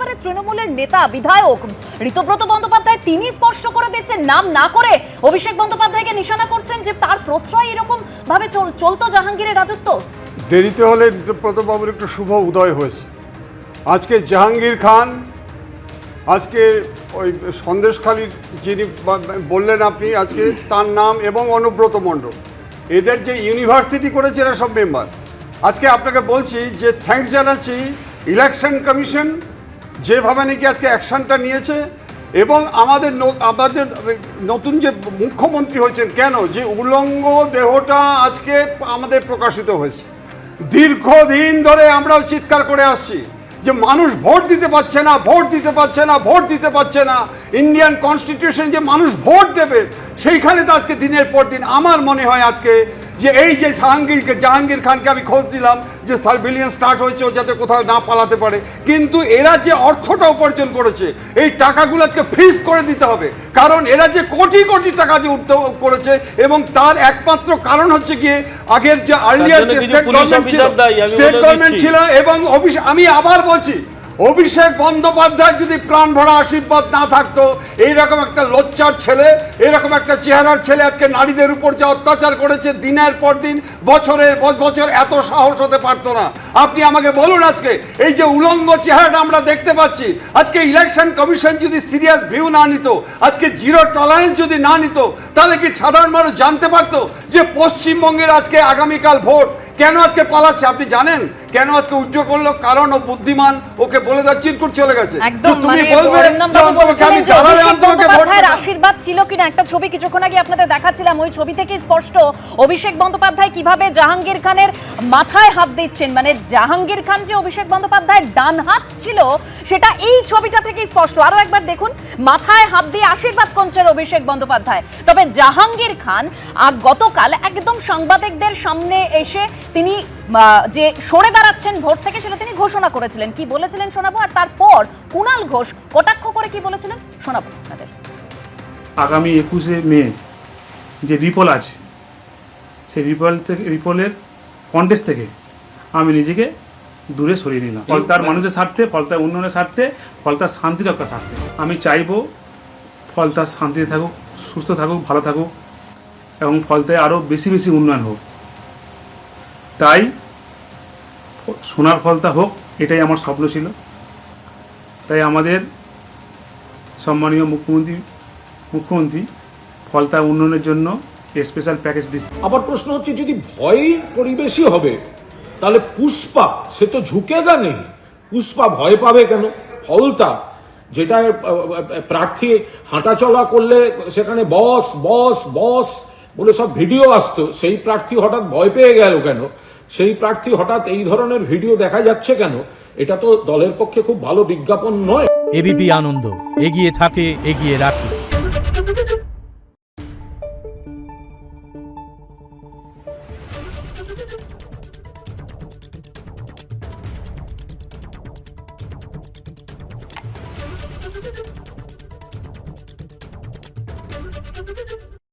একেবারে তৃণমূলের নেতা বিধায়ক ঋতব্রত বন্দ্যোপাধ্যায় তিনি স্পষ্ট করে দিচ্ছেন, নাম না করে অভিষেক বন্দ্যোপাধ্যায়কে নিশানা করছেন যে তার প্রশ্রয় এরকম ভাবে চলতো জাহাঙ্গীরের রাজত্ব। দেরিতে হলে ঋতব্রত বাবুর একটু শুভ উদয় হয়েছে। আজকে জাহাঙ্গীর খান, আজকে ওই সন্দেশখালীর যিনি বললেন আপনি, আজকে তার নাম এবং অনুব্রত মণ্ডল, এদের যে ইউনিভার্সিটি করেছে এরা সব মেম্বার। আজকে আপনাকে বলছি যে থ্যাঙ্কস জানাচ্ছি ইলেকশন কমিশন যেভাবে নাকি আজকে অ্যাকশনটা নিয়েছে, এবং আমাদের নতুন যে মুখ্যমন্ত্রী হয়েছেন, কেন যে উলঙ্গ দেহটা আজকে আমাদের প্রকাশিত হয়েছে। দীর্ঘদিন ধরে আমরাও চিৎকার করে আসছি যে মানুষ ভোট দিতে পারছে না, ভোট দিতে পারছে না, ভোট দিতে পারছে না। ইন্ডিয়ান কনস্টিটিউশন যে মানুষ ভোট দেবে সেইখানে তো আজকে দিনের পর দিন আমার মনে হয় আজকে যে এই যে জাহাঙ্গীর খানকে আমি খোঁজ দিলাম যে সার্ভিলিয়েন্স স্টার্ট হয়েছে ও যাতে কোথাও না পালাতে পারে, কিন্তু এরা যে অর্থটা উপার্জন করেছে এই টাকাগুলো আজকে ফ্রিজ করে দিতে হবে, কারণ এরা যে কোটি কোটি টাকা যে করেছে, এবং তার একমাত্র কারণ হচ্ছে গিয়ে আগের যে আর্লিয়ার স্টেট গভর্নমেন্ট ছিল। এবং আমি আবার বলছি, অভিষেক বন্দ্যোপাধ্যায় যদি প্রাণ ভরা আশীর্বাদ না থাকতো, এইরকম একটা লজ্জার ছেলে, এরকম একটা চেহারার ছেলে আজকে নারীদের উপর যে অত্যাচার করেছে দিনের পর দিন, বছরের পর বছর, এত সাহস হতে পারতো না। আপনি আমাকে বলুন, আজকে এই যে উলঙ্গ চেহারাটা আমরা দেখতে পাচ্ছি, আজকে ইলেকশন কমিশন যদি সিরিয়াস ভিউ না নিত, আজকে জিরো টলারেন্স যদি না নিত, তাহলে কি সাধারণ মানুষ জানতে পারতো যে পশ্চিমবঙ্গের আজকে আগামীকাল ভোট? কেন আজকে পালাচ্ছে আপনি জানেন? কেন আজকে উজ্জ্বল করলো? কারণ ও বুদ্ধিমান, ওকে বলে দাও চিরকুট চলে গেছে। তুমি আশীর্বাদ ছিল কিনা একটা ছবি কিছুক্ষণ আগে আপনাদের দেখাচ্ছিলাম, ওই ছবি থেকে স্পষ্ট অভিষেক বন্দ্যোপাধ্যায় কিভাবে জাহাঙ্গীর খানের মাথায় হাত দিচ্ছেন। মানে জাহাঙ্গীর খান যে অভিষেক বন্দ্যোপাধ্যায়ের ডান হাত ছিল সেটা এই ছবিটা থেকে স্পষ্ট। আরো একবার দেখুন, মাথায় হাত দিয়ে আশীর্বাদ করছেন অভিষেক বন্দ্যোপাধ্যায়। তবে জাহাঙ্গীর খান গতকাল একদম সাংবাদিকদের সামনে এসে তিনি যে সরে দাঁড়াচ্ছেন ভোট থেকে সেটা তিনি ঘোষণা করেছিলেন। কি বলেছিলেন শোনাবো, আর তারপর কুণাল ঘোষ কটাক্ষ করে কি বলেছিলেন শোনাবো আপনাদের। আগামী 21শে মে যে রিপোল আছে, সেই রিপোলের কন্টেস্ট থেকে আমি নিজেকে দূরে সরিয়ে নিলাম। ফলতার মানুষের স্বার্থে, ফলতার উন্নয়নের স্বার্থে, ফলতার শান্তি রক্ষার স্বার্থে আমি চাইবো ফলতার শান্তিতে থাকুক, সুস্থ থাকুক, ভালো থাকুক, এবং ফলতায় আরও বেশি বেশি উন্নয়ন হোক। তাই সোনার ফলতা হোক, এটাই আমার স্বপ্ন ছিল। তাই আমাদের সম্মানীয় মুখ্যমন্ত্রী ফলতা উন্নয়নের জন্য স্পেশাল প্যাকেজ দিচ্ছে। আবার প্রশ্ন হচ্ছে, যদি ভয়ের পরিবেশই হবে তাহলে পুষ্পা সে তো ঝুঁকেগা নেই, পুষ্পা ভয় পাবে কেন? ফলতা যেটা প্রার্থী হাঁটাচলা করলে সেখানে বস বস বস বলে সব ভিডিও আসতো, সেই প্রার্থী হঠাৎ ভয় পেয়ে গেল কেন? সেই প্রার্থী হঠাৎ এই ধরনের ভিডিও দেখা যাচ্ছে কেন? এটা তো দলের পক্ষে খুব ভালো বিজ্ঞাপন নয়। এবিপি আনন্দ এগিয়ে থাকে, এগিয়ে রাখে। Thank you.